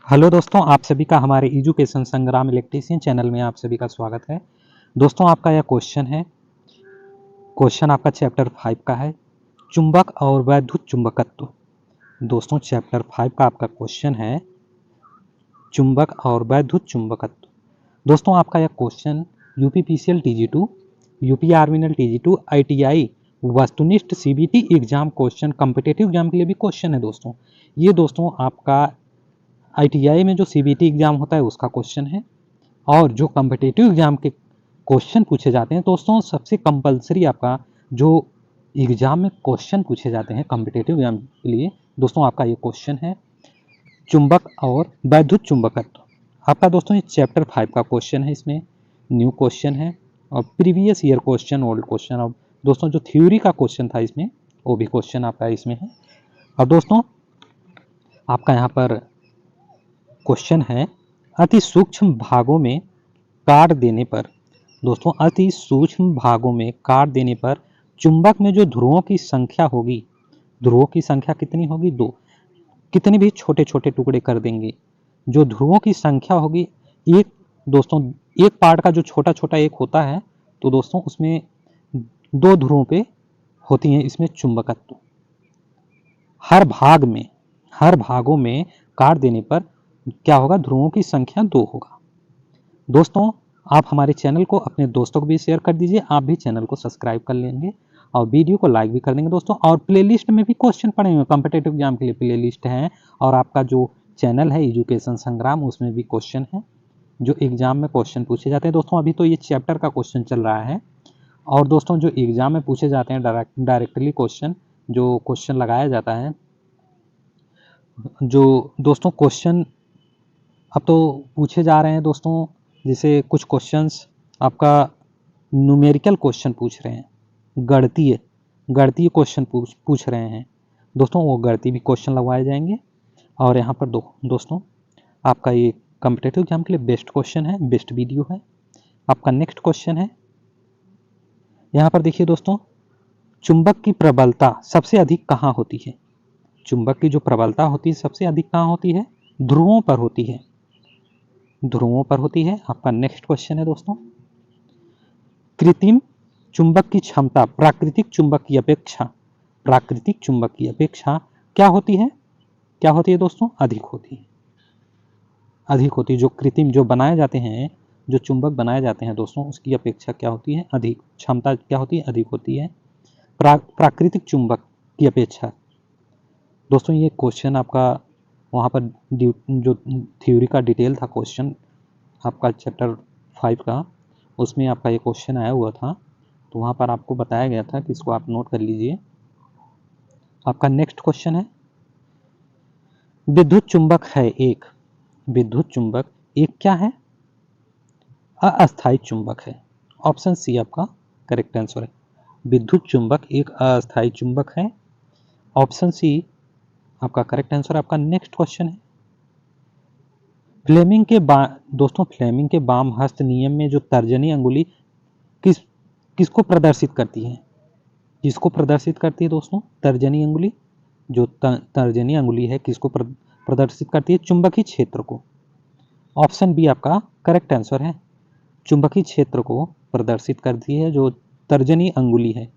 Hello दोस्तों, आप सभी का हमारे एजुकेशन संग्राम इलेक्ट्रीशियन चैनल में आप सभी का स्वागत है। दोस्तों, आपका यह क्वेश्चन आपका चैप्टर 5 का है, चुंबक और वैद्युत चुंबकत्व। दोस्तों, चैप्टर 5 का आपका क्वेश्चन है चुंबक और वैद्युत चुंबकत्व। दोस्तों, आपका यह क्वेश्चन यूपीपीसीएल टीजी2, यूपी आर्मिनल टीजी2, आईटीआई वस्तुनिष्ठ CBT exam question, competitive exam के लिए भी क्वेश्चन है। दोस्तों आपका आईटीआई में जो सीबीटी एग्जाम होता है उसका क्वेश्चन है, और जो कॉम्पिटिटिव एग्जाम के क्वेश्चन पूछे जाते हैं दोस्तों, सबसे कंपलसरी आपका जो एग्जाम में क्वेश्चन पूछे जाते हैं कॉम्पिटिटिव एग्जाम के लिए, दोस्तों आपका ये क्वेश्चन है चुंबक और वैद्युत चुंबकत्व। आपका दोस्तों ये चैप्टर 5 का क्वेश्चन है, इसमें न्यू क्वेश्चन है और previous year question, old question, और दोस्तों जो थ्योरी का क्वेश्चन था इसमें वो भी क्वेश्चन आपका इसमें है। और दोस्तों आपका यहाँ पर क्वेश्चन है अति सूक्ष्म भागों में काट देने पर, दोस्तों अति सूक्ष्म भागों में काट देने पर चुंबक में जो ध्रुवों की संख्या होगी, ध्रुवों की संख्या कितनी होगी? 2। कितने भी छोटे छोटे टुकड़े कर देंगे, जो ध्रुवों की संख्या होगी, एक दोस्तों एक पार्ट का जो छोटा छोटा एक होता है, तो दोस्तों उसमें 2 ध्रुवों पे होती हैं इसमें चुंबकत्व। हर भागों में काट देने पर क्या होगा? ध्रुवों की संख्या 2 होगा। दोस्तों आप हमारे चैनल को अपने दोस्तों को भी शेयर कर दीजिए, आप भी चैनल को सब्सक्राइब कर लेंगे और वीडियो को लाइक भी कर देंगे दोस्तों। और प्लेलिस्ट में भी क्वेश्चन पड़े हुए कॉम्पिटिटिव एग्जाम के लिए प्लेलिस्ट हैं, और आपका जो चैनल है एजुकेशन संग्राम उसमें भी क्वेश्चन है जो एग्जाम में क्वेश्चन पूछे जाते हैं। दोस्तों अभी तो ये चैप्टर का क्वेश्चन चल रहा है, और दोस्तों जो एग्जाम में पूछे जाते हैं डायरेक्टली क्वेश्चन, जो क्वेश्चन लगाया जाता है, जो दोस्तों क्वेश्चन अब तो पूछे जा रहे हैं दोस्तों, जैसे कुछ क्वेश्चंस आपका न्यूमेरिकल क्वेश्चन पूछ रहे हैं, गणितीय क्वेश्चन पूछ रहे हैं दोस्तों, वो गणितीय भी क्वेश्चन लगवाए जाएंगे। और यहाँ पर दोस्तों आपका ये कॉम्पिटिटिव एग्जाम के लिए बेस्ट क्वेश्चन है, बेस्ट वीडियो है। आपका नेक्स्ट क्वेश्चन है, यहाँ पर देखिए दोस्तों, चुंबक की प्रबलता सबसे अधिक कहाँ होती है? चुंबक की जो प्रबलता होती है सबसे अधिक कहाँ होती है? ध्रुवों पर होती है, ध्रुवों पर होती है। आपका नेक्स्ट क्वेश्चन है दोस्तों, कृत्रिम चुंबक की क्षमता प्राकृतिक चुंबक की अपेक्षा क्या होती है? क्या होती है दोस्तों? अधिक होती है, अधिक होती है। जो कृत्रिम जो बनाए जाते हैं, जो चुंबक बनाए जाते हैं दोस्तों, उसकी अपेक्षा क्या होती है? अधिक। क्षमता क्या होती है? अधिक होती है प्राकृतिक चुंबक की अपेक्षा। दोस्तों ये क्वेश्चन आपका वहाँ पर जो थ्योरी का डिटेल था क्वेश्चन आपका चैप्टर 5 का, उसमें आपका ये क्वेश्चन आया हुआ था, तो वहाँ पर आपको बताया गया था कि इसको आप नोट कर लीजिए। आपका नेक्स्ट क्वेश्चन है, विद्युत चुंबक है एक, विद्युत चुंबक एक क्या है? अस्थायी चुंबक है। ऑप्शन सी आपका करेक्ट आंसर है, विद्युत चुंबक एक अस्थायी चुंबक है। ऑप्शन सी आपका करेक्ट आंसर। आपका नेक्स्ट क्वेश्चन है, दोस्तों फ्लेमिंग के बाम हस्त नियम में जो तर्जनी अंगुली किसको प्रदर्शित करती है? किसको प्रदर्शित करती है दोस्तों? तर्जनी अंगुली, जो तर्जनी अंगुली है किसको प्रदर्शित करती है? चुंबकीय क्षेत्र को। ऑप्शन बी आपका करेक्ट आंसर है, चुंबकीय क्षेत्र को प्रदर्शित करती है जो तर्जनी अंगुली है।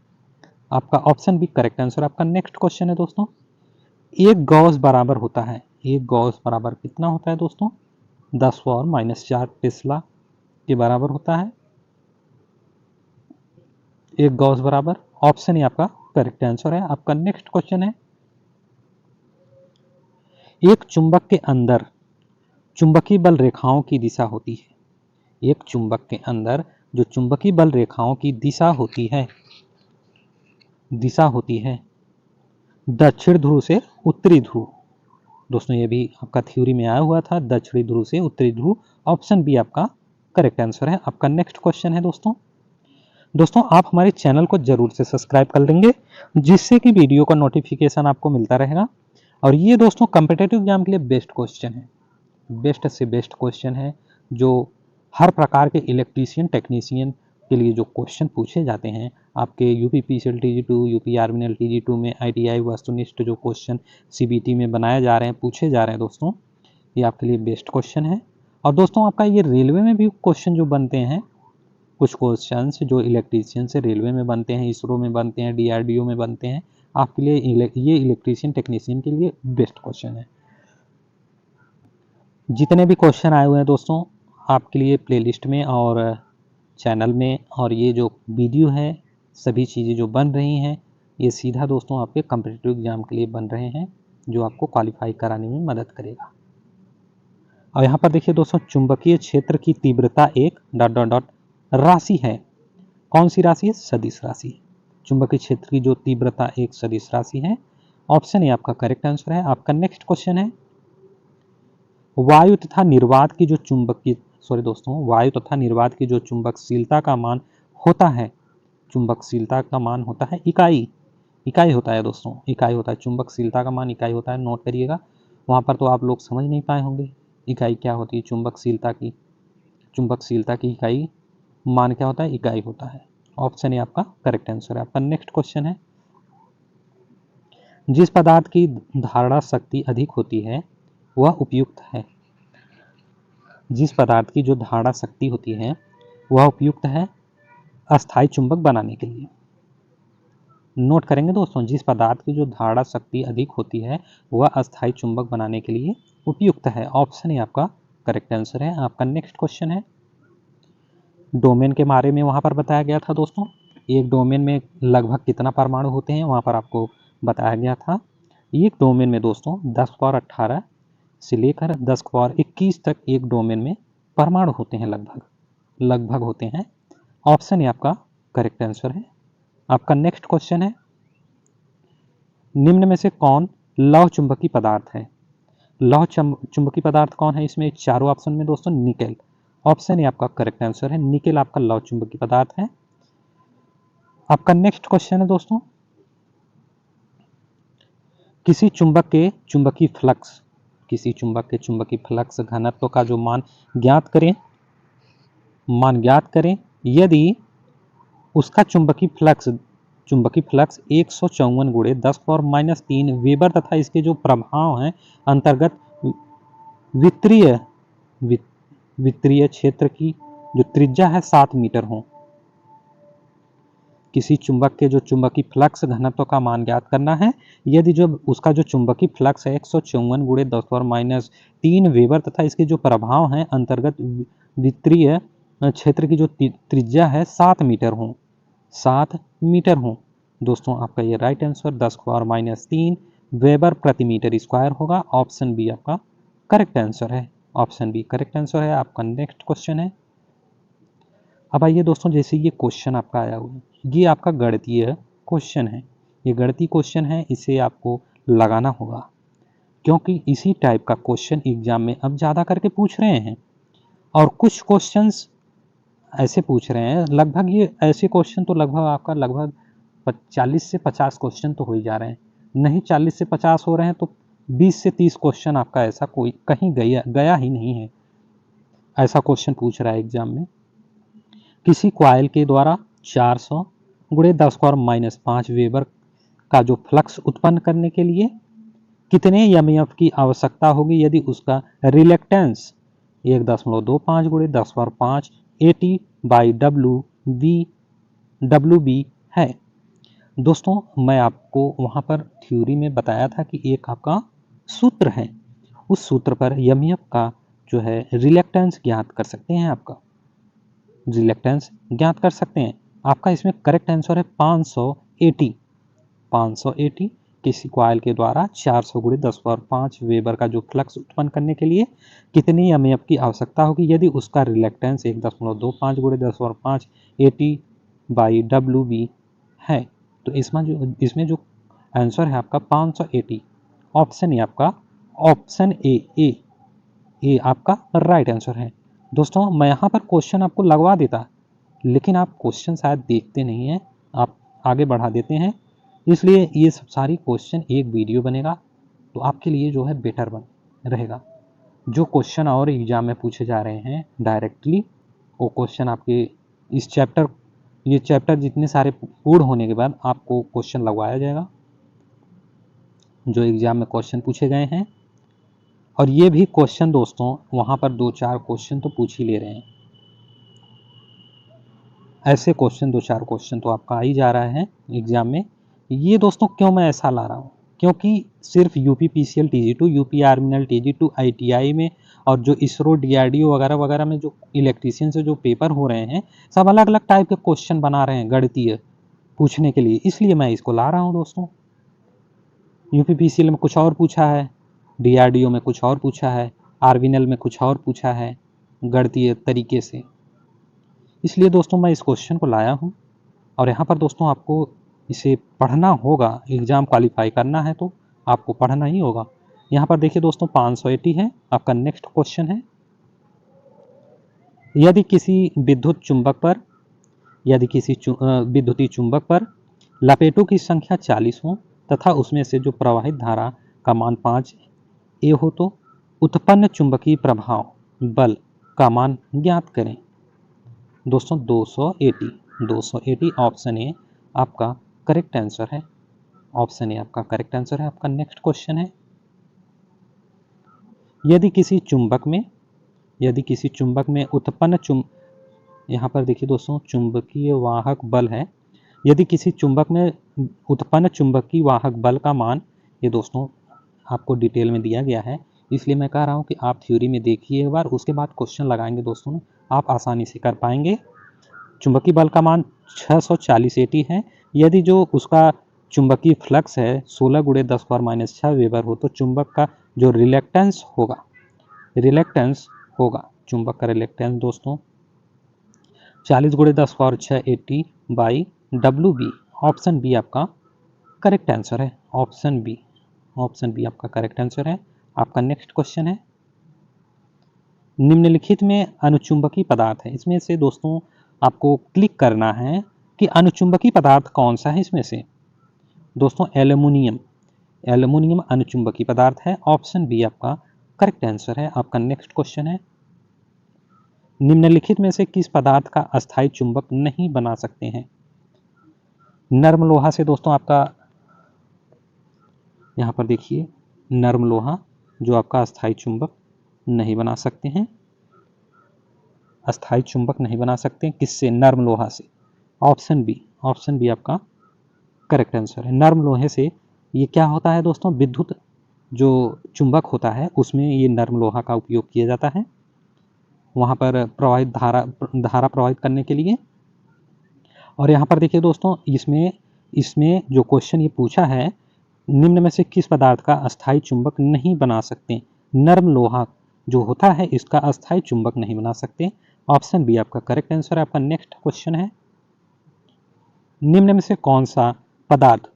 आपका ऑप्शन बी करेक्ट आंसर। आपका नेक्स्ट क्वेश्चन है दोस्तों, एक गॉस बराबर होता है, एक गॉस बराबर कितना होता है दोस्तों? 10 पावर -4 टेस्ला के बराबर होता है एक गॉस बराबर। ऑप्शन ए आपका करेक्ट आंसर है। आपका नेक्स्ट क्वेश्चन है, एक चुंबक के अंदर चुंबकीय बल रेखाओं की दिशा होती है, एक चुंबक के अंदर जो चुंबकीय बल रेखाओं की दिशा होती है दक्षिण ध्रुव से उत्तरी ध्रुव। दोस्तों ये भी आपका थ्योरी में आया हुआ था, दक्षिणी ध्रुव से उत्तरी ध्रुव। ऑप्शन बी आपका करेक्ट आंसर है। आपका नेक्स्ट क्वेश्चन है दोस्तों आप हमारे चैनल को जरूर से सब्सक्राइब कर लेंगे, जिससे कि वीडियो का नोटिफिकेशन आपको मिलता रहेगा। और ये दोस्तों कॉम्पिटिटिव एग्जाम के लिए बेस्ट क्वेश्चन है, बेस्ट से बेस्ट क्वेश्चन है, जो हर प्रकार के इलेक्ट्रीशियन टेक्नीशियन के लिए जो क्वेश्चन पूछे जाते हैं आपके यूपीपीसीएल टीजी2, यूपी आर्मिनल टीजी2 में, आईटीआई वस्तुनिष्ठ जो क्वेश्चन सीबीटी में बनाए जा रहे हैं, पूछे जा रहे हैं दोस्तों, ये आपके लिए बेस्ट क्वेश्चन है। और दोस्तों आपका ये रेलवे में भी क्वेश्चन जो बनते हैं, कुछ क्वेश्चन जो इलेक्ट्रीशियन से रेलवे में बनते हैं, इसरो में बनते हैं, DRDO में बनते हैं, आपके लिए ये इलेक्ट्रीशियन टेक्नीशियन के लिए बेस्ट क्वेश्चन है। जितने भी क्वेश्चन आए हुए हैं दोस्तों आपके लिए प्लेलिस्ट में और चैनल में, और ये जो वीडियो है, सभी चीज़ें जो बन रही हैं, ये सीधा दोस्तों आपके कॉम्पिटिटिव एग्जाम के लिए बन रहे हैं, जो आपको क्वालिफाई कराने में मदद करेगा। और यहाँ पर देखिए दोस्तों, चुंबकीय क्षेत्र की तीव्रता एक ... राशि है। कौन सी राशि है? सदिश राशि। चुंबकीय क्षेत्र की जो तीव्रता एक सदिश राशि है। ऑप्शन ए आपका करेक्ट आंसर है। आपका नेक्स्ट क्वेश्चन है, वायु तथा निर्वात की जो वायु तथा निर्वात की जो चुंबकशीलता का मान होता है, चुंबकशीलता का मान होता है इकाई होता है दोस्तों, इकाई होता है। चुंबकशीलता का मान इकाई होता है, नोट करिएगा। वहाँ पर तो आप लोग समझ नहीं पाए होंगे इकाई क्या होती है। चुंबकशीलता की इकाई मान क्या होता है? इकाई होता है। ऑप्शन ए आपका करेक्ट आंसर है। आपका नेक्स्ट क्वेश्चन है, जिस पदार्थ की धारणा शक्ति अधिक होती है वह उपयुक्त है। जिस पदार्थ की जो धारणा शक्ति होती है वह उपयुक्त है अस्थायी चुंबक बनाने के लिए। नोट करेंगे दोस्तों, जिस पदार्थ की जो धारणा शक्ति अधिक होती है वह अस्थायी चुंबक बनाने के लिए उपयुक्त है। ऑप्शन ए आपका करेक्ट आंसर है। आपका नेक्स्ट क्वेश्चन है, डोमेन के बारे में वहाँ पर बताया गया था दोस्तों। एक डोमेन में लगभग कितना परमाणु होते हैं वहाँ पर आपको बताया गया था। एक डोमेन में दोस्तों 10 पावर 18 से लेकर 10 पावर 21 तक एक डोमेन में परमाणु होते हैं, लगभग होते हैं। ऑप्शन ए आपका करेक्ट आंसर है। आपका नेक्स्ट क्वेश्चन है, निम्न में से कौन लौह चुंबकीय पदार्थ है? लौह चुंबकीय पदार्थ कौन है? इसमें चारों ऑप्शन में दोस्तों निकेल। ऑप्शन ए आपका करेक्ट आंसर है। निकेल आपका लौह चुंबकीय पदार्थ है। आपका नेक्स्ट क्वेश्चन है दोस्तों, किसी चुंबक के चुंबकीय फ्लक्स घनत्व का जो मान ज्ञात करें यदि उसका चुंबकीय फ्लक्स 154 गुणे 10 पावर -3 वेबर तथा इसके जो प्रभाव हैं अंतर्गत वित्तीय क्षेत्र की जो त्रिज्या है 7 मीटर हो। किसी चुंबक के जो चुंबकीय फ्लक्स घनत्व का मान ज्ञात करना है यदि जो उसका जो चुंबकीय फ्लक्स है 154 गुणे 10 पावर -3 वेबर तथा इसके जो प्रभाव हैं अंतर्गत वित्तीय क्षेत्र की जो त्रिज्या है 7 मीटर हो। दोस्तों आपका ये राइट आंसर 10 पावर -3 वेबर प्रति मीटर स्क्वायर होगा। ऑप्शन बी आपका करेक्ट आंसर है। ऑप्शन बी करेक्ट आंसर है। आपका नेक्स्ट क्वेश्चन है, अब आइए दोस्तों, जैसे ये क्वेश्चन आपका आया हुआ है, ये आपका गणितीय क्वेश्चन है। ये गणितीय क्वेश्चन है, इसे आपको लगाना होगा क्योंकि इसी टाइप का क्वेश्चन एग्जाम में अब ज़्यादा करके पूछ रहे हैं। और कुछ क्वेश्चंस ऐसे पूछ रहे हैं, लगभग ये ऐसे क्वेश्चन तो लगभग 40 से 50 क्वेश्चन तो हो ही जा रहे हैं। नहीं 40 से 50 हो रहे हैं तो 20 से 30 क्वेश्चन आपका ऐसा कोई कहीं गया ही नहीं है। ऐसा क्वेश्चन पूछ रहा है एग्जाम में, किसी कॉइल के द्वारा 400 गुणे 10 पावर -5 वेबर का जो फ्लक्स उत्पन्न करने के लिए कितने एमईएफ की आवश्यकता होगी यदि उसका रिलेक्टेंस 1.25 गुणे 10 पावर 5 AT बाई WB है। दोस्तों मैं आपको वहाँ पर थ्योरी में बताया था कि एक आपका सूत्र है, उस सूत्र पर एमईएफ का जो है रिलेक्टेंस ज्ञात कर सकते हैं। आपका इसमें करेक्ट आंसर है 580। किसी कॉइल के द्वारा 400 गुणे 10 पावर 5 वेबर का जो फ्लक्स उत्पन्न करने के लिए कितनी एमईएफ की आवश्यकता होगी यदि उसका रिलेक्टेंस 1.25 गुणे 10 पावर 5 AT बाई WB है। तो इसमें जो आंसर है आपका 580। ऑप्शन ए आपका ए आपका राइट आंसर है। दोस्तों मैं यहाँ पर क्वेश्चन आपको लगवा देता, लेकिन आप क्वेश्चन शायद देखते नहीं हैं, आप आगे बढ़ा देते हैं, इसलिए ये सब सारी क्वेश्चन एक वीडियो बनेगा तो आपके लिए जो है बेटर रहेगा। जो क्वेश्चन और एग्जाम में पूछे जा रहे हैं डायरेक्टली, वो क्वेश्चन आपके ये चैप्टर जितने सारे पूर्ण होने के बाद आपको क्वेश्चन लगवाया जाएगा जो एग्जाम में क्वेश्चन पूछे गए हैं। और ये भी क्वेश्चन दोस्तों वहाँ पर 2-4 क्वेश्चन तो पूछ ही ले रहे हैं, ऐसे क्वेश्चन 2-4 क्वेश्चन तो आपका आ ही जा रहा है एग्जाम में। ये दोस्तों क्यों मैं ऐसा ला रहा हूँ, क्योंकि सिर्फ यूपी पीसीएल TG2, यूपी आर्मिनल TG2 ITI में और जो इसरो DRDO वगैरह वगैरह में जो इलेक्ट्रीशियन से जो पेपर हो रहे हैं, सब अलग अलग टाइप के क्वेश्चन बना रहे हैं गणितीय पूछने के लिए, इसलिए मैं इसको ला रहा हूँ दोस्तों। यूपी पीसीएल में कुछ और पूछा है, DRDO में कुछ और पूछा है, आर्मिनल में कुछ और पूछा है गणितीय तरीके से, इसलिए दोस्तों मैं इस क्वेश्चन को लाया हूँ। और यहाँ पर दोस्तों आपको इसे पढ़ना होगा, एग्ज़ाम क्वालिफाई करना है तो आपको पढ़ना ही होगा। यहाँ पर देखिए दोस्तों 580 है आपका। नेक्स्ट क्वेश्चन है, यदि किसी विद्युत चुंबक पर विद्युतीय चुंबक पर लपेटों की संख्या 40 हो तथा उसमें से जो प्रवाहित धारा का मान 5 A हो तो उत्पन्न चुंबकीय प्रभाव बल का मान ज्ञात करें। दोस्तों 280 ऑप्शन ए आपका करेक्ट आंसर है, ऑप्शन ए आपका करेक्ट आंसर है। आपका नेक्स्ट क्वेश्चन है, यदि किसी चुंबक में उत्पन्न यहाँ पर देखिए दोस्तों चुंबकीय वाहक बल है, यदि किसी चुंबक में उत्पन्न चुंबकीय वाहक बल का मान, ये दोस्तों आपको डिटेल में दिया गया है, इसलिए मैं कह रहा हूँ कि आप थ्योरी में देखिए एक बार, उसके बाद क्वेश्चन लगाएंगे दोस्तों, आप आसानी से कर पाएंगे। चुंबकीय बल का मान 640 AT है। यदि जो उसका चुंबकीय फ्लक्स है 16 × 10⁻⁶ वेबर हो तो चुंबक का जो रिलेक्टेंस होगा चुंबक का रिलेक्टेंस दोस्तों 40 × 10⁻⁶ AT by WB। Option B आपका करेक्ट आंसर है, ऑप्शन बी आपका करेक्ट आंसर है। आपका नेक्स्ट क्वेश्चन है, निम्नलिखित में अनुचुंबकीय पदार्थ है, इसमें से दोस्तों आपको क्लिक करना है कि अनुचुंबकीय पदार्थ कौन सा है। इसमें से दोस्तों एल्युमिनियम अनुचुंबकीय पदार्थ है, ऑप्शन बी आपका करेक्ट आंसर है। आपका नेक्स्ट क्वेश्चन है, निम्नलिखित में से किस पदार्थ का अस्थायी चुंबक नहीं बना सकते हैं। नर्म लोहा से दोस्तों आपका यहाँ पर देखिए नर्म लोहा जो आपका अस्थायी चुंबक नहीं बना सकते हैं, अस्थायी चुंबक नहीं बना सकते किससे, नर्म लोहा से। ऑप्शन बी आपका करेक्ट आंसर है। नर्म लोहे से ये क्या होता है दोस्तों, विद्युत जो चुंबक होता है उसमें ये नर्म लोहा का उपयोग किया जाता है, वहाँ पर प्रवाहित धारा प्रवाहित करने के लिए। और यहाँ पर देखिए दोस्तों इसमें जो क्वेश्चन ये पूछा है, निम्न में से किस पदार्थ का अस्थायी चुंबक नहीं बना सकते। नर्म लोहा जो होता है इसका अस्थायी चुंबक नहीं बना सकते, ऑप्शन बी आपका करेक्ट आंसर है। आपका नेक्स्ट क्वेश्चन है, निम्न में से कौन सा पदार्थ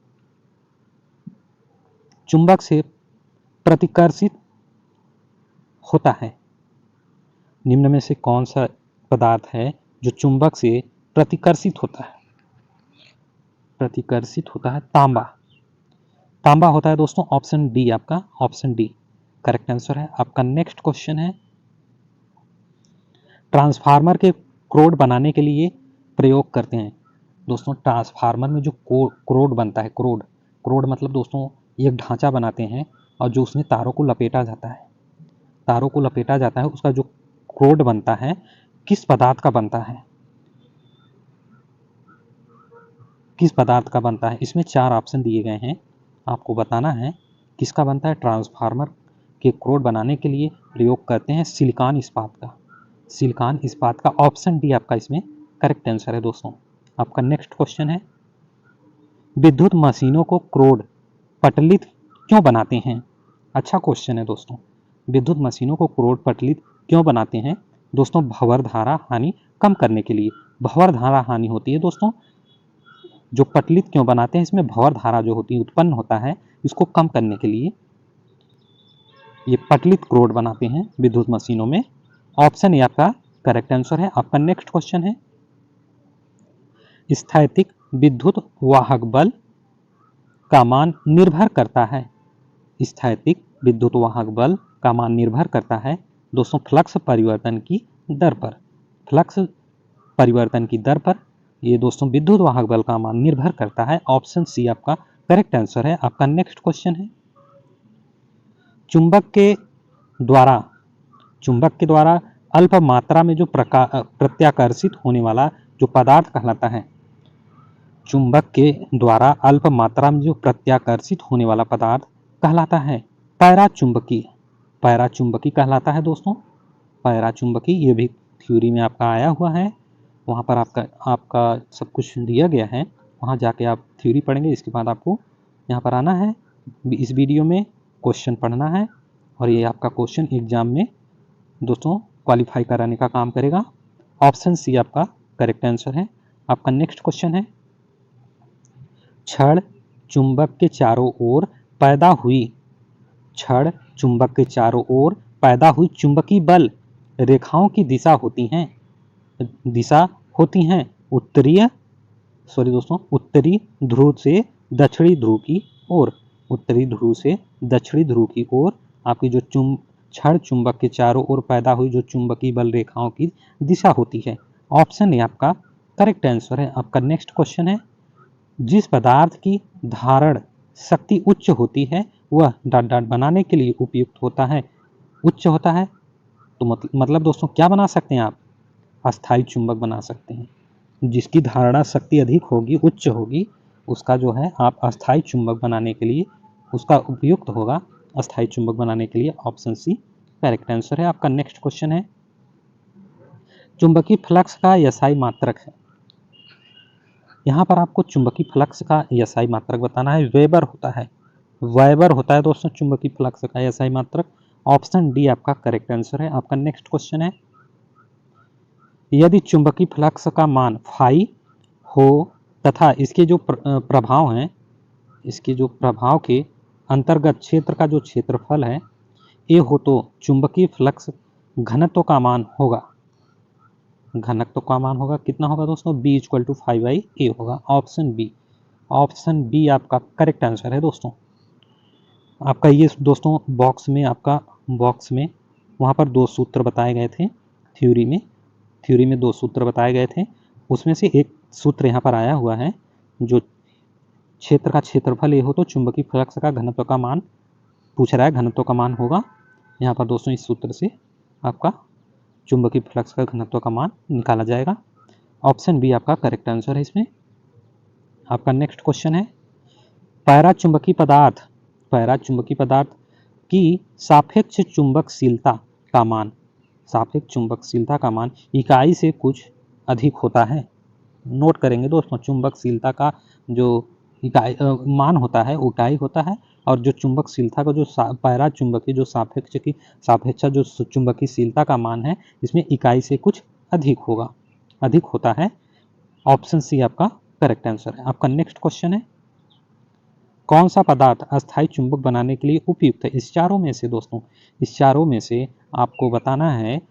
चुंबक से प्रतिकर्षित होता है। निम्न में से कौन सा पदार्थ है जो चुंबक से प्रतिकर्षित होता है, तांबा होता है दोस्तों, ऑप्शन डी आपका, ऑप्शन डी करेक्ट आंसर है। आपका नेक्स्ट क्वेश्चन है, ट्रांसफार्मर के क्रोड बनाने के लिए प्रयोग करते हैं। दोस्तों ट्रांसफार्मर में जो क्रोड बनता है, क्रोड मतलब दोस्तों एक ढांचा बनाते हैं और जो उसमें तारों को लपेटा जाता है, उसका जो क्रोड बनता है किस पदार्थ का बनता है, इसमें 4 ऑप्शन दिए गए हैं, आपको बताना है किसका बनता है। ट्रांसफार्मर के क्रोड बनाने के लिए प्रयोग करते हैं सिलिकॉन इस्पात का, ऑप्शन डी आपका इसमें करेक्ट आंसर है दोस्तों। आपका नेक्स्ट क्वेश्चन है, विद्युत मशीनों को क्रोड पटलित क्यों बनाते हैं। अच्छा क्वेश्चन है दोस्तों, विद्युत मशीनों को क्रोड पटलित क्यों बनाते हैं। दोस्तों भंवर धारा हानि कम करने के लिए, भंवर धारा हानि होती है दोस्तों, जो पटलित क्यों बनाते हैं, इसमें भंवर धारा जो होती है उत्पन्न होता है, इसको कम करने के लिए ये पटलित क्रोड बनाते हैं विद्युत मशीनों में, ऑप्शन ए आपका करेक्ट आंसर है। आपका नेक्स्ट क्वेश्चन है, स्थैतिक विद्युत वाहक बल का मान निर्भर करता है। स्थैतिक विद्युत वाहक बल का मान निर्भर करता है दोस्तों फ्लक्स परिवर्तन की दर पर, ये दोस्तों विद्युत वाहक बल का मान निर्भर करता है, ऑप्शन सी आपका करेक्ट आंसर है। आपका नेक्स्ट क्वेश्चन है, चुंबक के द्वारा चुंबक के द्वारा अल्प मात्रा में जो प्रत्याकर्षित होने वाला जो पदार्थ कहलाता है, चुंबक के द्वारा अल्प मात्रा में जो प्रत्याकर्षित होने वाला पदार्थ कहलाता है पैराचुंबकीय। पैराचुंबकी कहलाता है दोस्तों, पैराचुंबकी। ये भी थ्योरी में आपका आया हुआ है, वहाँ पर आपका सब कुछ दिया गया है, वहाँ जाके आप थ्योरी पढ़ेंगे। इसके बाद आपको यहाँ पर आना है, इस वीडियो में क्वेश्चन पढ़ना है और ये आपका क्वेश्चन एग्जाम में दोस्तों क्वालिफाई कराने का काम करेगा। ऑप्शन सी आपका करेक्ट आंसर है। आपका नेक्स्ट क्वेश्चन है, छड़ चुंबक के चारों ओर पैदा हुई, छड़ चुंबक के चारों ओर पैदा हुई चुंबकीय बल रेखाओं की दिशा होती हैं उत्तरी ध्रुव से दक्षिणी ध्रुव की ओर। उत्तरी ध्रुव से दक्षिणी ध्रुव की ओर आपकी जो छड़ चुंबक के चारों ओर पैदा हुई जो चुंबकीय बल रेखाओं की दिशा होती है। ऑप्शन ए आपका करेक्ट आंसर है। आपका नेक्स्ट क्वेश्चन है, जिस पदार्थ की धारण शक्ति उच्च होती है वह डॉट डॉट बनाने के लिए उपयुक्त होता है। उच्च होता है तो मतलब दोस्तों क्या बना सकते हैं आप? अस्थायी चुंबक बना सकते हैं। जिसकी धारणा शक्ति अधिक होगी, उच्च होगी, उसका जो है आप अस्थायी चुंबक बनाने के लिए उसका उपयुक्त होगा अस्थायी चुंबक बनाने के लिए। ऑप्शन सी करेक्ट आंसर है। आपका नेक्स्ट क्वेश्चन है, चुंबकीय फ्लक्स का एसआई मात्रक है। यहाँ पर आपको चुंबकीय फ्लक्स का एसआई मात्रक बताना है। वेबर होता है दोस्तों चुंबकीय फ्लक्स का एसआई मात्रक। ऑप्शन डी आपका करेक्ट आंसर है। आपका नेक्स्ट क्वेश्चन है, यदि चुंबकीय फ्लक्स का मान फाई हो तथा इसके जो प्रभाव हैं, इसके जो प्रभाव के अंतर्गत क्षेत्र का जो क्षेत्रफल है ए हो तो चुंबकीय फ्लक्स घनत्व का मान होगा कितना होगा दोस्तों? B = 5/A होगा। ऑप्शन बी आपका करेक्ट आंसर है दोस्तों। आपका ये दोस्तों बॉक्स में वहाँ पर दो सूत्र बताए गए थे थ्योरी में 2 सूत्र बताए गए थे। उसमें से एक सूत्र यहाँ पर आया हुआ है, जो क्षेत्र का क्षेत्रफल ए हो तो चुंबकीय फ्लक्स का घनत्व का मान पूछ रहा है, घनत्व का मान होगा यहाँ पर दोस्तों। इस सूत्र से आपका चुंबकीय फ्लक्स का घनत्व का मान निकाला जाएगा। ऑप्शन बी आपका करेक्ट आंसर है इसमें। आपका नेक्स्ट क्वेश्चन है, पैराचुंबकीय पदार्थ की सापेक्ष चुंबकशीलता का मान इकाई से कुछ अधिक होता है। नोट करेंगे दोस्तों, चुंबकशीलता का जो इकाई मान होता है इकाई होता है, और जो चुंबकशीलता का जो पैराचुंबकीय जो सापेक्ष जो चुंबकीयशीलता का मान है, इसमें इकाई से कुछ अधिक होता है। ऑप्शन सी आपका करेक्ट आंसर है। आपका नेक्स्ट क्वेश्चन है, कौन सा पदार्थ अस्थायी चुंबक बनाने के लिए उपयुक्त है? इस चारों में से आपको बताना है,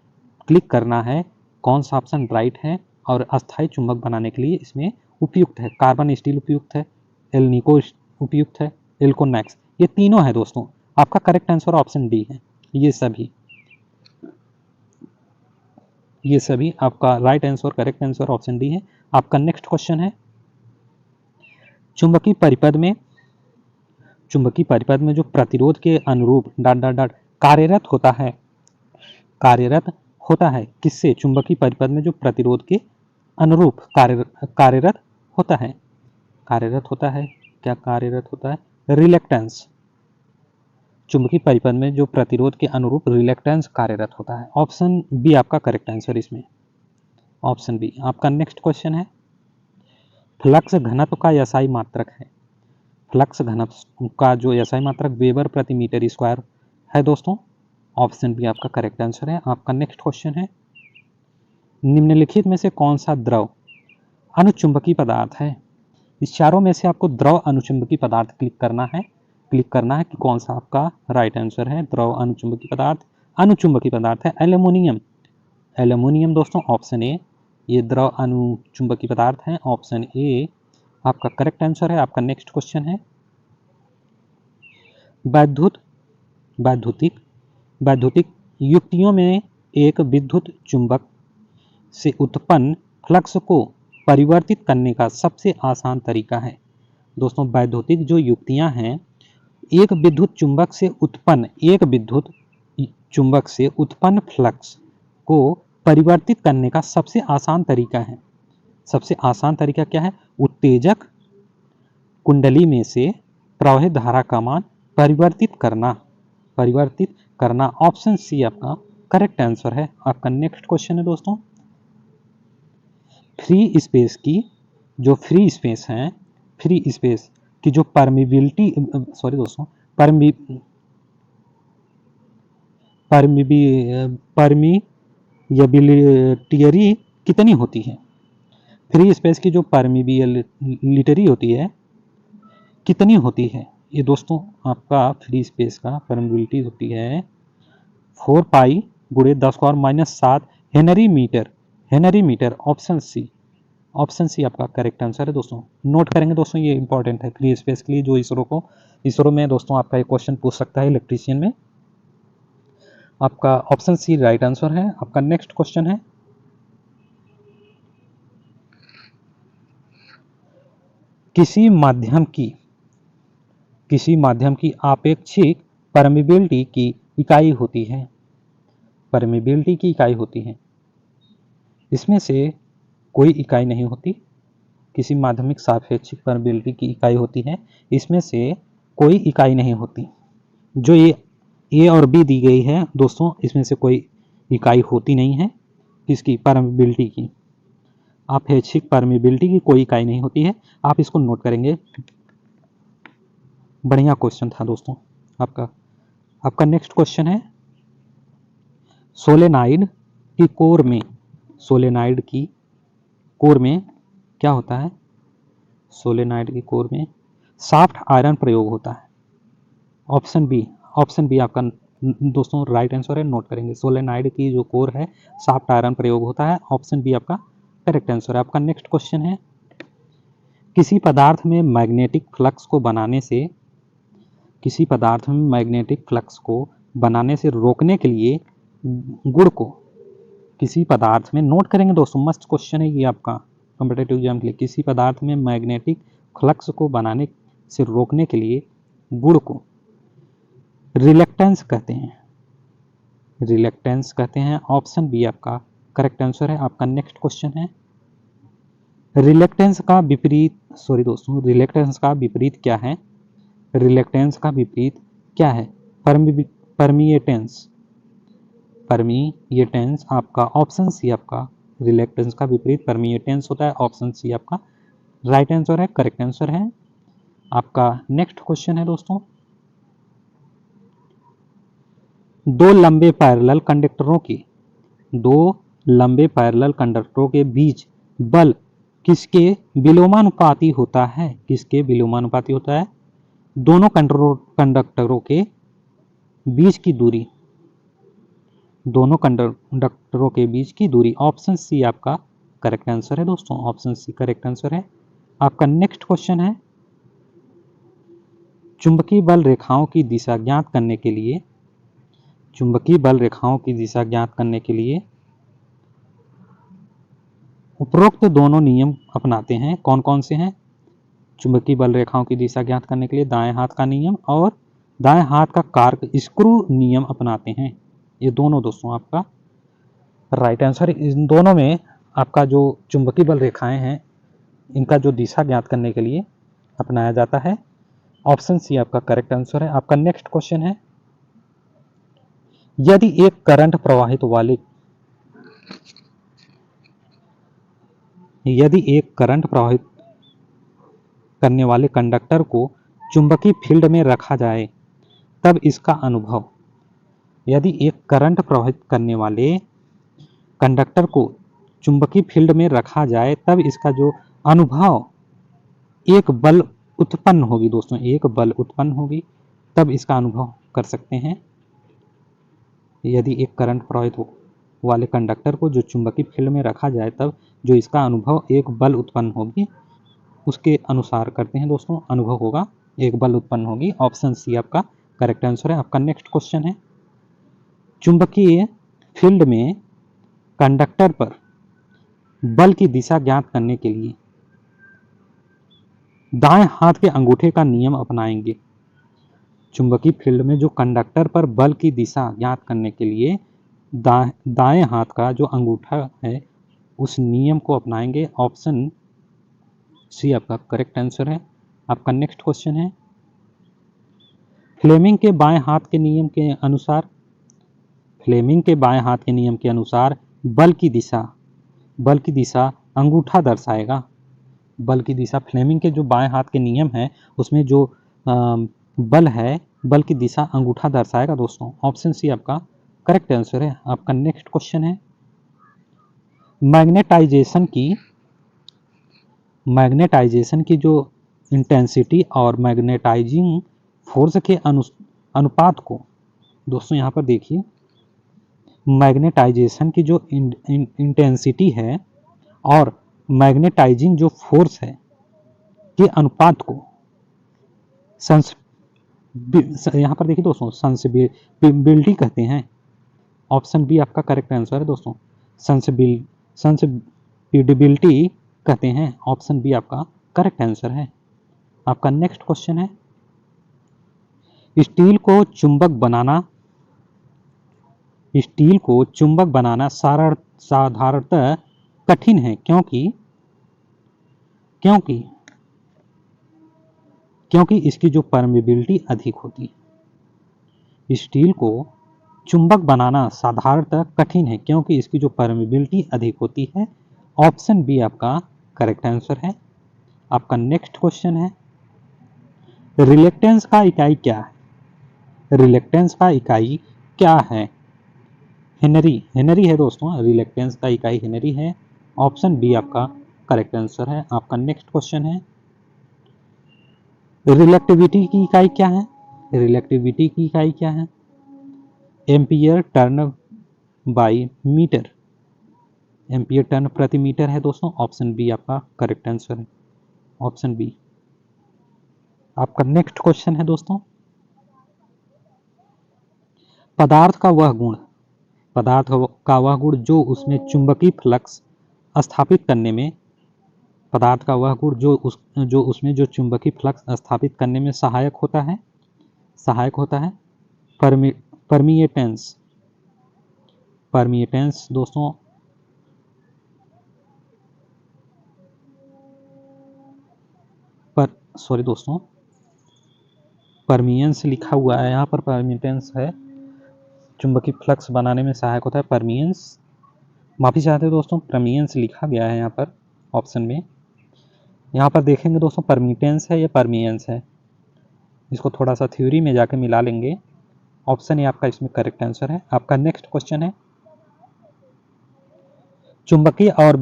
क्लिक करना है कौन सा ऑप्शन राइट है और अस्थायी चुंबक बनाने के लिए इसमें उपयुक्त है। कार्बन स्टील उपयुक्त है, एल्निको उपयुक्त है, एल्कोनैक्स, ये तीनों है दोस्तों। आपका करेक्ट आंसर ऑप्शन डी है। ये सभी आपका right answer correct answer option D है। आपका नेक्स्ट क्वेश्चन है, चुंबकीय परिपथ में जो प्रतिरोध के अनुरूप डॉट डॉट डॉट कार्यरत होता है किससे? चुंबकीय परिपथ में जो प्रतिरोध के अनुरूप कार्यरत होता है क्या कार्यरत होता है? रिलेक्टेंस। चुंबकीय परिपथ में जो प्रतिरोध के अनुरूप रिलेक्टेंस कार्यरत होता है। ऑप्शन बी आपका करेक्ट आंसर इसमें। Option B. आपका नेक्स्ट क्वेश्चन है, फ्लक्स घनत्व का एसआई मात्रक है। फ्लक्स घनत्व का जो एसआई मात्रक वेबर प्रति मीटर स्क्वायर है दोस्तों। ऑप्शन बी आपका करेक्ट आंसर है। आपका नेक्स्ट क्वेश्चन है, निम्नलिखित में से कौन सा द्रव अनुचुंबकीय पदार्थ है? इस चारों में से आपको द्रव अनुचुंबकीय पदार्थ क्लिक करना है कि कौन सा आपका राइट आंसर है। द्रव अनुचुंबकीय पदार्थ है एल्यूमिनियम दोस्तों। ऑप्शन ए ये द्रव अनुचुंबकीय पदार्थ है। ऑप्शन ए आपका करेक्ट आंसर है। आपका नेक्स्ट क्वेश्चन है, वैद्युतिक युक्तियों में एक विद्युत चुंबक से उत्पन्न फ्लक्स को परिवर्तित करने का सबसे आसान तरीका है। दोस्तों वैद्युतिक जो युक्तियां हैं, एक विद्युत चुंबक से उत्पन्न एक विद्युत चुंबक से उत्पन्न फ्लक्स को परिवर्तित करने का सबसे आसान तरीका है। सबसे आसान तरीका क्या है? उत्तेजक कुंडली में से प्रवाहित धारा का मान परिवर्तित करना। ऑप्शन सी आपका करेक्ट आंसर है। आपका नेक्स्ट क्वेश्चन है दोस्तों, फ्री स्पेस की जो फ्री स्पेस है, फ्री स्पेस की जो परमिबिलिटी, सॉरी दोस्तों, परमिबिलिटी कितनी होती है? फ्री स्पेस की जो परमिबिलिटी होती है कितनी होती है? ये दोस्तों आपका फ्री स्पेस का परमिबिलिटी होती है 4 पाई गुणे 10⁻⁷ हेनरी मीटर। ऑप्शन सी आपका करेक्ट आंसर है दोस्तों। नोट करेंगे दोस्तों, ये इंपॉर्टेंट है फ्री स्पेस के लिए, जो इसरो में दोस्तों आपका एक क्वेश्चन पूछ सकता है इलेक्ट्रीशियन में। आपका ऑप्शन सी राइट आंसर है। आपका नेक्स्ट क्वेश्चन है, किसी माध्यम की आपेक्षिक परमिबिलिटी की इकाई होती है। परमिबिलिटी की इकाई होती है, इसमें से कोई इकाई नहीं होती। किसी माध्यमिक सापेक्षिक परमिबिलिटी की इकाई होती है, इसमें से कोई इकाई नहीं होती। जो ये ए और बी दी गई है दोस्तों, इसमें से कोई इकाई होती नहीं है। किसकी? परमिबिलिटी की। आपेक्षिक परमिबिलिटी की कोई इकाई नहीं होती है। आप इसको नोट करेंगे। बढ़िया क्वेश्चन था दोस्तों आपका। आपका नेक्स्ट क्वेश्चन है, सोलेनाइड की कोर में क्या होता है? सोलेनाइड की कोर में सॉफ्ट आयरन प्रयोग होता है। ऑप्शन बी आपका दोस्तों राइट आंसर है। नोट करेंगे, सोलेनाइड की जो कोर है सॉफ्ट आयरन प्रयोग होता है। ऑप्शन बी आपका करेक्ट आंसर है। आपका नेक्स्ट क्वेश्चन है, किसी पदार्थ में मैग्नेटिक फ्लक्स को बनाने से रोकने के लिए गुण को किसी पदार्थ में, नोट करेंगे दोस्तों, मस्त क्वेश्चन है ये आपका कॉम्पिटिटिव एग्जाम के लिए। किसी पदार्थ में मैग्नेटिक फ्लक्स को बनाने से रोकने के लिए गुण को रिलेक्टेंस कहते हैं। ऑप्शन बी आपका करेक्ट आंसर है। आपका नेक्स्ट क्वेश्चन है, रिलेक्टेंस का विपरीत क्या है? रिलेक्टेंस का विपरीत क्या है? परमिएटेंस आपका ऑप्शन सी आपका रिलेक्टेंस का विपरीत परमिएटेंस होता है। ऑप्शन सी आपका राइट आंसर है, करेक्ट आंसर है। आपका नेक्स्ट क्वेश्चन है दोस्तों, दो लंबे पैरेलल कंडक्टरों के बीच बल किसके विलोमानुपाती होता है? दोनों कंडक्टरों के बीच की दूरी। ऑप्शन सी आपका करेक्ट आंसर है दोस्तों। ऑप्शन सी करेक्ट आंसर है। आपका नेक्स्ट क्वेश्चन है, चुंबकीय बल रेखाओं की दिशा ज्ञात करने के लिए उपरोक्त दोनों नियम अपनाते हैं। कौन कौन से हैं? चुंबकीय बल रेखाओं की दिशा ज्ञात करने के लिए दाएं हाथ का नियम और दाएं हाथ का कारक स्क्रू नियम अपनाते हैं। ये दोनों दोस्तों आपका राइट आंसर। इन दोनों में आपका जो चुंबकीय बल रेखाएं हैं, इनका जो दिशा ज्ञात करने के लिए अपनाया जाता है। ऑप्शन सी आपका करेक्ट आंसर है। आपका नेक्स्ट क्वेश्चन है, यदि एक करंट प्रवाहित करने वाले कंडक्टर को चुंबकीय फील्ड में रखा जाए तब इसका अनुभव, यदि एक करंट प्रवाहित करने वाले कंडक्टर को चुंबकीय फील्ड में रखा जाए तब इसका जो अनुभव, एक बल उत्पन्न होगी दोस्तों, एक बल उत्पन्न होगी, तब इसका अनुभव कर सकते हैं। यदि एक करंट प्रवाहित वाले कंडक्टर को जो चुंबकीय फील्ड में रखा जाए तब जो इसका अनुभव एक बल उत्पन्न होगी, उसके अनुसार करते हैं दोस्तों, अनुभव होगा, एक बल उत्पन्न होगी। ऑप्शन सी आपका करेक्ट आंसर है। आपका नेक्स्ट क्वेश्चन है, चुंबकीय फील्ड में कंडक्टर पर बल की दिशा ज्ञात करने के लिए दाएं हाथ के अंगूठे का नियम अपनाएंगे। चुंबकीय फील्ड में जो कंडक्टर पर बल की दिशा ज्ञात करने के लिए दाएं हाथ का जो अंगूठा है उस नियम को अपनाएंगे। ऑप्शन सी आपका करेक्ट आंसर है। आपका नेक्स्ट क्वेश्चन है, फ्लेमिंग के बाएं हाथ के नियम के अनुसार, फ्लेमिंग के बाएं हाथ के नियम के अनुसार बल की दिशा अंगूठा दर्शाएगा। बल की दिशा, फ्लेमिंग के जो बाएं हाथ के नियम है उसमें जो बल है, बल की दिशा अंगूठा दर्शाएगा दोस्तों। ऑप्शन सी आपका करेक्ट आंसर है। आपका नेक्स्ट क्वेश्चन है, मैग्नेटाइजेशन की जो इंटेंसिटी और मैग्नेटाइजिंग फोर्स के अनुपात को, दोस्तों यहाँ पर देखिए, मैग्नेटाइजेशन की जो इंटेंसिटी है और मैग्नेटाइजिंग जो फोर्स है के अनुपात को यहाँ पर देखिए दोस्तों सेंसिबिलिटी कहते हैं। ऑप्शन बी आपका करेक्ट आंसर है दोस्तों। सेंसिबिलिटी कहते हैं। ऑप्शन बी आपका करेक्ट आंसर है। आपका नेक्स्ट क्वेश्चन है, स्टील को चुंबक बनाना साधारणतः कठिन है क्योंकि इसकी जो परमेबिलिटी अधिक होती है। स्टील को चुंबक बनाना साधारणतः कठिन है क्योंकि इसकी जो परमेबिलिटी अधिक होती है। ऑप्शन बी आपका करेक्ट आंसर है। आपका नेक्स्ट क्वेश्चन है, रिलेक्टेंस का इकाई क्या है? रिलेक्टेंस का इकाई क्या है? हेनरी है दोस्तों। रिलेक्टेंस का इकाई हेनरी है। ऑप्शन बी आपका करेक्ट आंसर है। आपका नेक्स्ट क्वेश्चन है, रिलेक्टिविटी की इकाई क्या है? रिलेक्टिविटी की इकाई क्या है? Ampere turn by metre, ampere turn प्रति मीटर है दोस्तों। ऑप्शन बी आपका करेक्ट आंसर है। Option B. आपका नेक्स्ट क्वेश्चन है दोस्तों, पदार्थ का वह गुण जो उसमें चुंबकीय फ्लक्स स्थापित करने में, पदार्थ का वह गुण जो उसमें जो चुंबकीय फ्लक्स स्थापित करने में सहायक होता है। परमिएटेंस दोस्तों। सॉरी दोस्तों, परमियंस लिखा हुआ है यहाँ पर, परमिटेंस है, चुंबकीय फ्लक्स बनाने में सहायक होता है। परमियंस, माफी चाहते हैं दोस्तों, परमियंस लिखा गया है यहाँ पर ऑप्शन में। यहाँ पर देखेंगे दोस्तों, परमिटेंस है या परमियंस है, इसको थोड़ा सा थ्योरी में जाके मिला लेंगे। ऑप्शन ए आपका इसमें करेक्ट आंसर है। आपका नेक्स्ट क्वेश्चन है, चुंबकीय और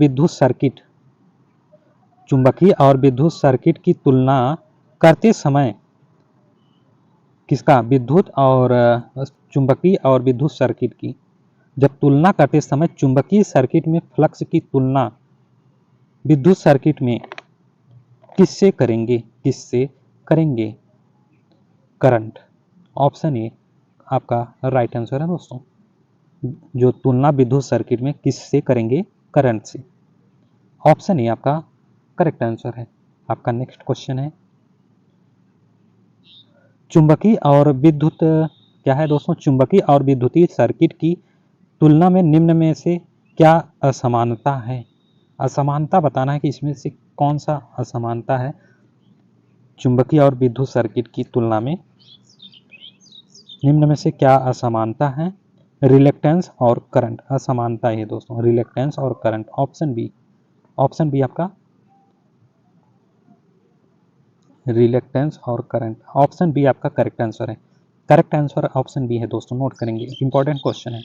विद्युत सर्किट की तुलना करते समय किसका? चुंबकीय और विद्युत सर्किट की जब तुलना करते समय चुंबकीय सर्किट में फ्लक्स की तुलना विद्युत सर्किट में किससे करेंगे? करंट। ऑप्शन ए आपका राइट आंसर है दोस्तों। जो तुलना विद्युत सर्किट में किससे करेंगे? करंट से। ऑप्शन ए आपका करेक्ट आंसर है। आपका नेक्स्ट क्वेश्चन है, चुंबकीय और विद्युत क्या है दोस्तों? चुंबकीय और विद्युतीय सर्किट की तुलना में निम्न में से क्या असमानता है? असमानता बताना है कि इसमें से कौन सा असमानता है। चुंबकीय और विद्युत सर्किट की तुलना में निम्न में से क्या असमानता है? रिलेक्टेंस और करंट असमानता है दोस्तों, रिलेक्टेंस और करंट। ऑप्शन बी आपका रिलेक्टेंस और करंट। ऑप्शन बी आपका करेक्ट आंसर है। करेक्ट आंसर ऑप्शन बी है दोस्तों, नोट करेंगे, इंपॉर्टेंट क्वेश्चन है।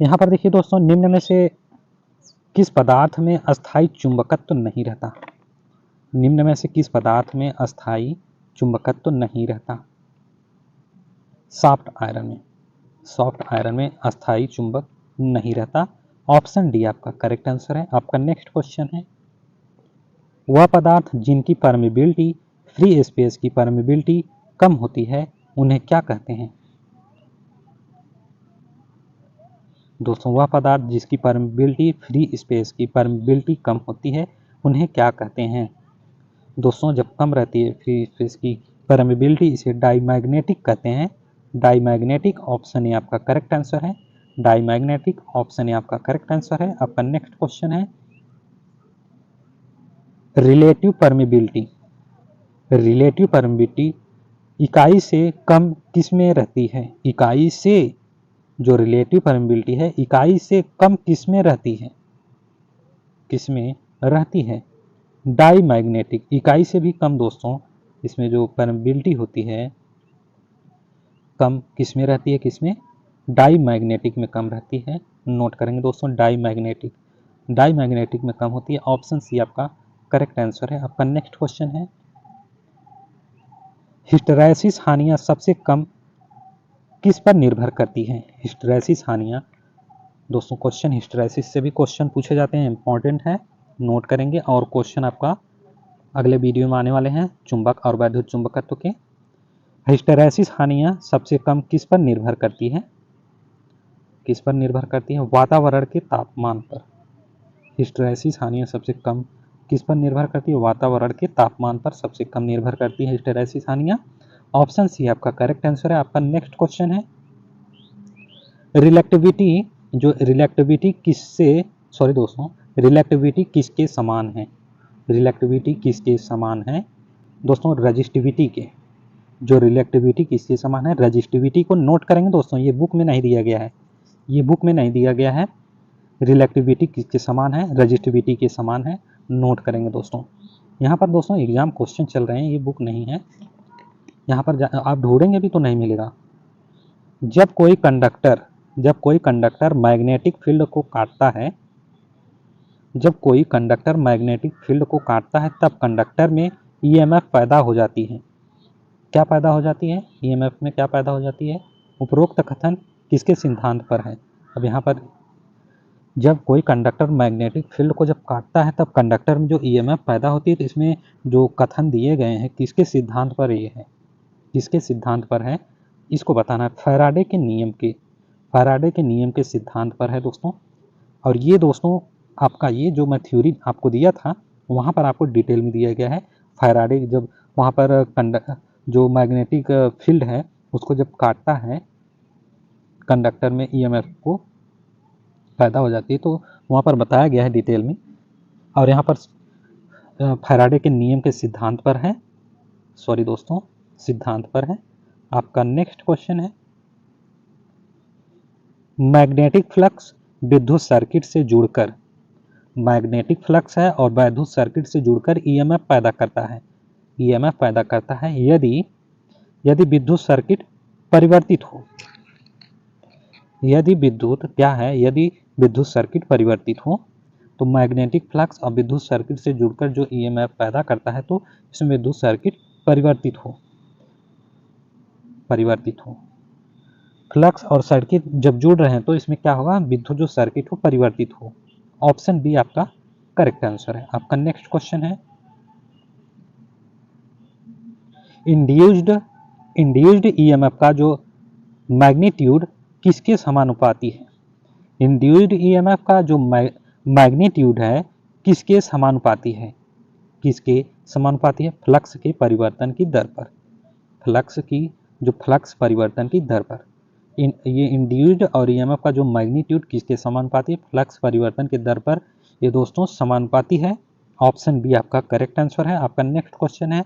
यहाँ पर देखिए दोस्तों, निम्न में से किस पदार्थ में अस्थायी चुंबकत्व नहीं रहता? निम्न में से किस पदार्थ में अस्थायी चुंबकत्व नहीं रहता? सॉफ्ट आयरन में अस्थायी चुंबक नहीं रहता। ऑप्शन डी आपका करेक्ट आंसर है। आपका नेक्स्ट क्वेश्चन है, वह पदार्थ जिनकी परमिबिलिटी फ्री स्पेस की परमिबिलिटी कम होती है उन्हें क्या कहते हैं? दोस्तों, वह पदार्थ जिसकी परमिबिलिटी फ्री स्पेस की परमिबिलिटी कम होती है उन्हें क्या कहते हैं? दोस्तों, जब कम रहती है फ्री स्पेस की परमेबिलिटी, इसे डाईमैग्नेटिक कहते हैं। डाईमैग्नेटिक, ऑप्शन ए आपका करेक्ट आंसर है। डाईमैग्नेटिक, ऑप्शन ए आपका करेक्ट आंसर है। आपका नेक्स्ट क्वेश्चन है रिलेटिव परमेबिलिटी। रिलेटिव परमेबिलिटी इकाई से कम किस में रहती है? इकाई से, जो रिलेटिव परमेबिलिटी है इकाई से कम किस में रहती है? किस में रहती है? डाईमैग्नेटिक, इकाई से भी कम दोस्तों इसमें जो परमेबिलिटी होती है कम किस में रहती है? किस में? डाईमैग्नेटिक में कम रहती है। नोट करेंगे दोस्तों, डाईमैग्नेटिक, डाईमैग्नेटिक में कम होती है। ऑप्शन सी आपका करेक्ट आंसर है। आपका नेक्स्ट क्वेश्चन है हिस्टैरिसीस हानियां सबसे कम किस पर निर्भर करती हैं? हिस्टैरिसीस हानियां दोस्तों, क्वेश्चन हिस्टैरिसीस से भी क्वेश्चन पूछे जाते हैं, इंपॉर्टेंट है, नोट करेंगे। और क्वेश्चन आपका अगले वीडियो में आने वाले हैं चुंबक और वैद्युत चुंबकत्व के। हिस्टैरिसीस हानियां सबसे कम किस पर निर्भर करती है? किस पर निर्भर करती है? वातावरण के तापमान पर। हिस्टैरिसीस हानियां सबसे कम किस पर निर्भर करती है? वातावरण के तापमान पर सबसे कम निर्भर करती है हिस्टैरिसीस हानियां। ऑप्शन सी आपका करेक्ट आंसर है। आपका नेक्स्ट क्वेश्चन है रिलेक्टिविटी, जो रिलेक्टिविटी किससे, सॉरी दोस्तों, रिलेक्टिविटी किसके समान है? रिलेक्टिविटी किसके समान है? दोस्तों रजिस्टिविटी के। जो रिलेक्टिविटी किसके समान है? रजिस्टिविटी को नोट करेंगे दोस्तों, ये बुक में नहीं दिया गया है, ये बुक में नहीं दिया गया है। रिलेक्टिविटी किसके समान है? रजिस्टिविटी के समान है, नोट करेंगे दोस्तों। यहाँ पर दोस्तों एग्जाम क्वेश्चन चल रहे हैं, ये बुक नहीं है, यहाँ पर आप ढूंढेंगे भी तो नहीं मिलेगा। जब कोई कंडक्टर मैग्नेटिक फील्ड को काटता है, जब कोई कंडक्टर मैग्नेटिक फील्ड को काटता है तब कंडक्टर में ईएमएफ पैदा हो जाती है। क्या पैदा हो जाती है? ईएमएफ में क्या पैदा हो जाती है? उपरोक्त कथन किसके सिद्धांत पर है? अब यहाँ पर जब कोई कंडक्टर मैग्नेटिक फील्ड को जब काटता है तब कंडक्टर में जो ईएमएफ पैदा होती है, तो इसमें जो कथन दिए गए हैं किसके सिद्धांत पर ये है? किसके सिद्धांत पर है? इसको बताना है। फैराडे के नियम के सिद्धांत पर है दोस्तों। और ये दोस्तों आपका ये जो मैं थ्योरी आपको दिया था वहाँ पर आपको डिटेल में दिया गया है। फैराडे जब वहाँ पर जो मैग्नेटिक फील्ड है उसको जब काटता है कंडक्टर में ईएमएफ को पैदा हो जाती है, तो वहाँ पर बताया गया है डिटेल में। और यहाँ पर फैराडे के नियम के सिद्धांत पर है, सॉरी दोस्तों सिद्धांत पर है। आपका नेक्स्ट क्वेश्चन है मैग्नेटिक फ्लक्स विद्युत सर्किट से जुड़कर, मैग्नेटिक फ्लक्स है और विद्युत सर्किट से जुड़कर ईएमएफ पैदा करता है। ईएमएफ पैदा करता है यदि विद्युत सर्किट परिवर्तित हो। यदि विद्युत सर्किट परिवर्तित हो तो मैग्नेटिक फ्लक्स और विद्युत सर्किट से जुड़कर जो ईएमएफ पैदा करता है तो इसमें विद्युत सर्किट परिवर्तित हो। फ्लक्स और सर्किट जब जुड़ रहे हैं तो इसमें क्या होगा? विद्युत जो सर्किट हो परिवर्तित हो। ऑप्शन बी आपका करेक्ट आंसर है। आपका नेक्स्ट क्वेश्चन है इंड्यूस्ड ईएमएफ का जो मैग्नीट्यूड किसके समानुपाती है? इंड्यूस्ड ईएमएफ का जो मैग्नीट्यूड है किसके समानुपाती है? किसके समानुपाती है? फ्लक्स के परिवर्तन की दर पर। फ्लक्स परिवर्तन की दर पर ये इंड्यूस्ड और ईएमएफ का जो मैग्नीट्यूड किसके समानुपाती है? फ्लक्स परिवर्तन की दर पर ये दोस्तों समानुपाती है। ऑप्शन बी आपका करेक्ट आंसर है। आपका नेक्स्ट क्वेश्चन है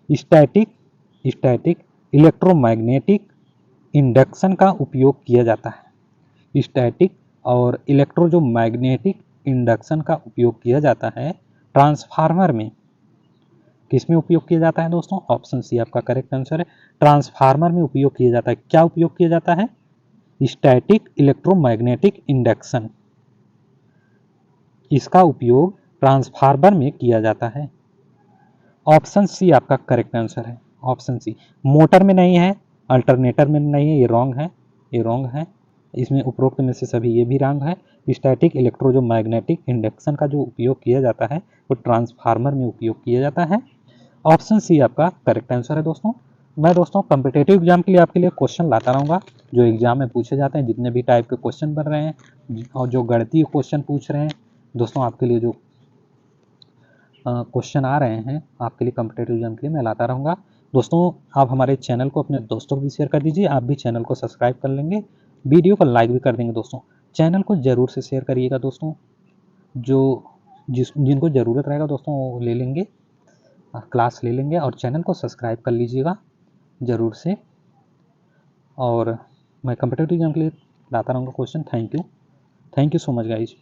स्टैटिक इलेक्ट्रोमैग्नेटिक इंडक्शन का उपयोग किया जाता है। स्टैटिक और इलेक्ट्रो जो मैग्नेटिक इंडक्शन का उपयोग किया जाता है ट्रांसफार्मर में, किसमें उपयोग किया जाता है दोस्तों? ऑप्शन सी आपका करेक्ट आंसर है। ट्रांसफार्मर में उपयोग किया जाता है। क्या उपयोग किया जाता है? स्टैटिक इलेक्ट्रोमैग्नेटिक इंडक्शन, इसका उपयोग ट्रांसफार्मर में किया जाता है। ऑप्शन सी आपका करेक्ट आंसर है। ऑप्शन सी, मोटर में नहीं है, अल्टरनेटर में नहीं है, ये रॉन्ग है। इसमें उपरोक्त में से सभी ये भी रॉन्ग है। स्टैटिक इलेक्ट्रो जो मैग्नेटिक इंडक्शन का जो उपयोग किया जाता है वो ट्रांसफार्मर में उपयोग किया जाता है। ऑप्शन सी आपका करेक्ट आंसर है दोस्तों। मैं दोस्तों कॉम्पिटेटिव एग्जाम के लिए आपके लिए क्वेश्चन लाता रहूँगा जो एग्जाम में पूछे जाते हैं, जितने भी टाइप के क्वेश्चन बन रहे हैं और जो गणितीय क्वेश्चन पूछ रहे हैं दोस्तों, आपके लिए जो क्वेश्चन आ रहे हैं आपके लिए कॉम्पिटेटिव एग्जाम के लिए, मैं लाता रहूँगा। दोस्तों आप हमारे चैनल को अपने दोस्तों को भी शेयर कर दीजिए, आप भी चैनल को सब्सक्राइब कर लेंगे, वीडियो को लाइक भी कर देंगे। दोस्तों चैनल को ज़रूर से शेयर करिएगा दोस्तों, जिनको ज़रूरत रहेगा दोस्तों वो ले लेंगे, क्लास ले लेंगे, और चैनल को सब्सक्राइब कर लीजिएगा ज़रूर से। और मैं कॉम्पिटेटिव एग्जाम के लिए लाता रहूँगा question. Thank you so much guys.